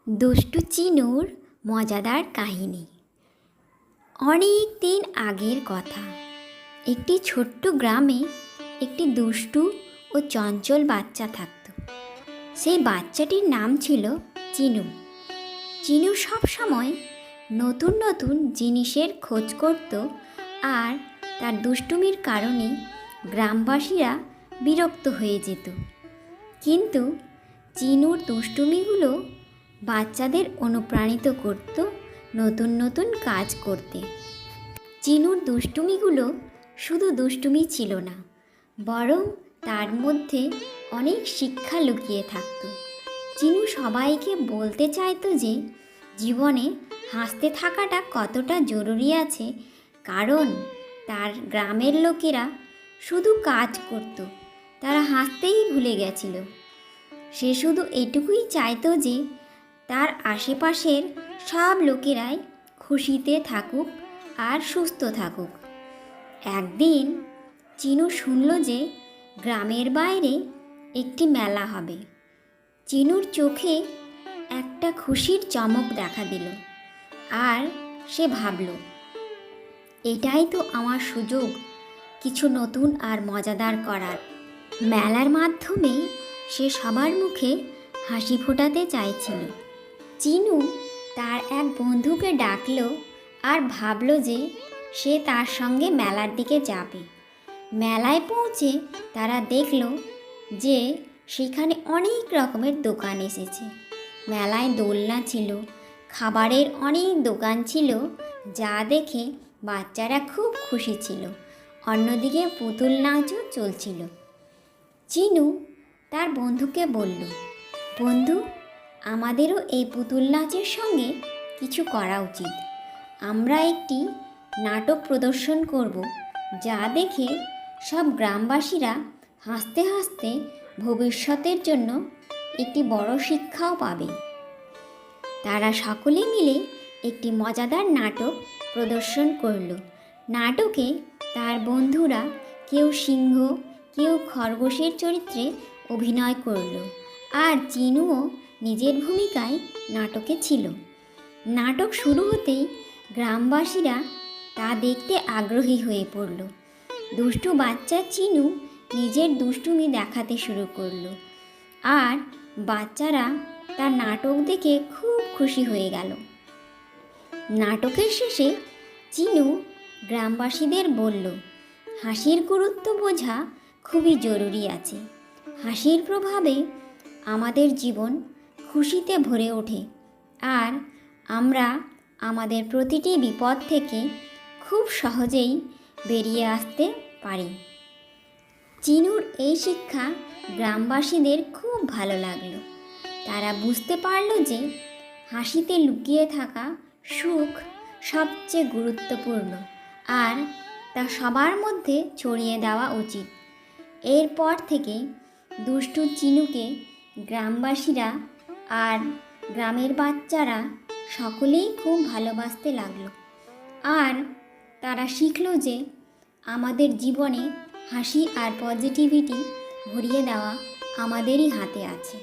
দুষ্টু চিনুর মজাদার কাহিনী। অনেক দিন আগের কথা। একটি ছোট্ট গ্রামে একটি দুষ্টু ও চঞ্চল বাচ্চা থাকত। সেই বাচ্চাটির নাম ছিল চিনু। চিনু সব সময় নতুন নতুন জিনিসের খোঁজ করত, আর তার দুষ্টুমির কারণে গ্রামবাসীরা বিরক্ত হয়ে যেত। কিন্তু চিনুর দুষ্টুমিগুলো বাচ্চাদের অনুপ্রাণিত করত নতুন নতুন কাজ করতে। চিনুর দুষ্টুমিগুলো শুধু দুষ্টুমি ছিল না, বরং তার মধ্যে অনেক শিক্ষা লুকিয়ে থাকত। চিনু সবাইকে বলতে চাইতো যে জীবনে হাসতে থাকাটা কতটা জরুরি আছে, কারণ তার গ্রামের লোকেরা শুধু কাজ করত, তারা হাসতেই ভুলে গেছিল। সে শুধু এটুকুই চাইতো যে তার আশেপাশের সব লোকেরাই খুশিতে থাকুক আর সুস্থ থাকুক। একদিন চিনু শুনল যে গ্রামের বাইরে একটি মেলা হবে। চিনুর চোখে একটা খুশির চমক দেখা দিল, আর সে ভাবল, এটাই তো আমার সুযোগ কিছু নতুন আর মজাদার করার। মেলার মাধ্যমে সে সবার মুখে হাসি ফোটাতে চাইছিল। চিনু তার এক বন্ধুকে ডাকল আর ভাবল যে সে তার সঙ্গে মেলার দিকে যাবে। মেলায় পৌঁছে তারা দেখল যে সেখানে অনেক রকমের দোকান এসেছে। মেলায় দোলনা ছিল, খাবারের অনেক দোকান ছিল, যা দেখে বাচ্চারা খুব খুশি ছিল। অন্যদিকে পুতুল নাচও চলছিল। চিনু তার বন্ধুকে বলল, বন্ধু, আমাদেরও এই পুতুল নাচের সঙ্গে কিছু করা উচিত। আমরা একটি নাটক প্রদর্শন করব, যা দেখে সব গ্রামবাসীরা হাসতে হাসতে ভবিষ্যতের জন্য একটি বড় শিক্ষাও পাবে। তারা সকলে মিলে একটি মজাদার নাটক প্রদর্শন করল। নাটকে তার বন্ধুরা কেউ সিংহ, কেউ খরগোশের চরিত্রে অভিনয় করল, আর চিনুও নিজের ভূমিকায় নাটকে ছিল। নাটক শুরু হতেই গ্রামবাসীরা তা দেখতে আগ্রহী হয়ে পড়ল। দুষ্টু বাচ্চা চিনু নিজের দুষ্টুমি দেখাতে শুরু করল, আর বাচ্চারা তার নাটক দেখে খুব খুশি হয়ে গেল। নাটকের শেষে চিনু গ্রামবাসীদের বলল, হাসির গুরুত্ব বোঝা খুবই জরুরি আছে। হাসির প্রভাবে আমাদের জীবন খুশিতে ভরে ওঠে, আর আমরা আমাদের প্রতিটি বিপদ থেকে খুব সহজেই বেরিয়ে আসতে পারি। চিনুর এই শিক্ষা গ্রামবাসীদের খুব ভালো লাগলো। তারা বুঝতে পারল যে হাসিতে লুকিয়ে থাকা সুখ সবচেয়ে গুরুত্বপূর্ণ, আর তা সবার মধ্যে ছড়িয়ে দেওয়া উচিত। এরপর থেকে দুষ্টু চিনুকে গ্রামবাসীরা আর গ্রামের বাচ্চারা সকলেই খুব ভালোবাসতে লাগলো, আর তারা শিখল যে আমাদের জীবনে হাসি আর পজিটিভিটি ভরিয়ে দেওয়া আমাদেরই হাতে আছে।